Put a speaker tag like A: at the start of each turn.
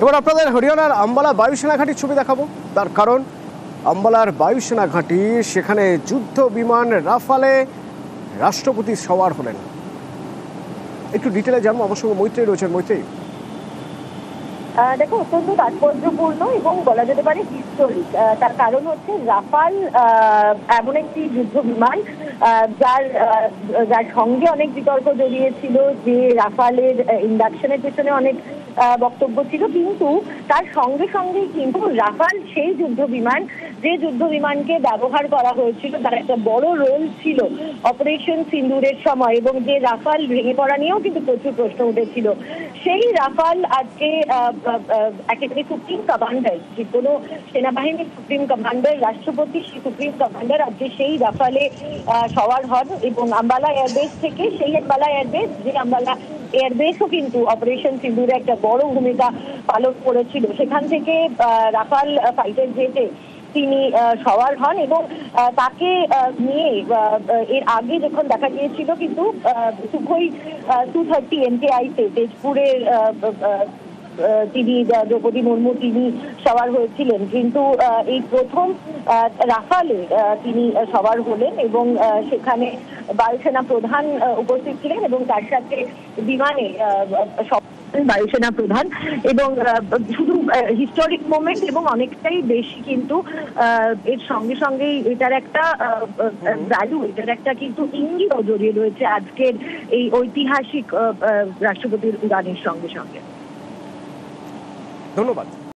A: এবার আপনাদের হরিয়ানার আম্বালা বায়ুসেনা ঘাঁটির ছবি দেখাবো। তার কারণ আম্বালার বায়ুসেনা ঘাঁটি, সেখানে যুদ্ধ বিমান রাফালে রাষ্ট্রপতি সওয়ার হলেন। একটু ডিটেলে জানবো, আমার সঙ্গে মৈত্রী রয়েছেন। মৈত্রী,
B: দেখো, অত্যন্ত তাৎপর্যপূর্ণ এবং বলা যেতে পারে হিস্টোরিক। তার কারণ হচ্ছে রাফাল এমন একটি যুদ্ধ বিমান যার সঙ্গে অনেক বিতর্ক জড়িয়েছিল, যে রাফালের ইন্ডাকশনের পেছনে অনেক বক্তব্য ছিল, কিন্তু তার সঙ্গে সঙ্গেই কিন্তু রাফাল সেই যুদ্ধ বিমান, যে যুদ্ধ বিমানকে ব্যবহার করা হয়েছিল, তার একটা বড় রোল ছিল অপারেশন সিন্দুরের সময়, এবং যে রাফাল ভেঙে পড়া নিয়েও কিন্তু প্রচুর প্রশ্ন উঠেছিল। সেই রাফাল আজকে একেবারে সুপ্রিম কমান্ডার, যে কোনো সেনাবাহিনীর সুপ্রিম কমান্ডার, রাষ্ট্রপতি সুপ্রিম কমান্ডার আজকে সেই রাফালে সওয়ার হন। এবং আম্বালা এয়ারবেস থেকে, সেই আম্বালা এয়ারবেস, যে আম্বালা এয়ারবেসও কিন্তু অপারেশন সিন্দুরে একটা বড় ভূমিকা পালন করেছিল, সেখান থেকে রাফাল ফাইটার জেটে তিনি সওয়ার হন। এবং তাকে নিয়ে এর আগে যখন দেখা গিয়েছিল, কিন্তু সুখোই 230 MKI-তে তেজপুরের তিনি, দ্রৌপদী মুর্মু, তিনি সওয়ার হয়েছিলেন, কিন্তু এই প্রথম রাফালে তিনি সওয়ার হলেন। এবং সেখানে বায়ুসেনা প্রধান উপস্থিত ছিলেন, এবং তার সাথে বিমানে বায়ুসেনা প্রধান। এবং শুধু হিস্টোরিক মোমেন্ট এবং অনেকটাই বেশি কিন্তু এর সঙ্গে সঙ্গেই এটার একটা ভ্যালু, এটার একটা কিন্তু ইঙ্গিতও জড়িয়ে রয়েছে আজকের এই ঐতিহাসিক রাষ্ট্রপতির উড়ানের সঙ্গে সঙ্গে।
A: ধন্যবাদ।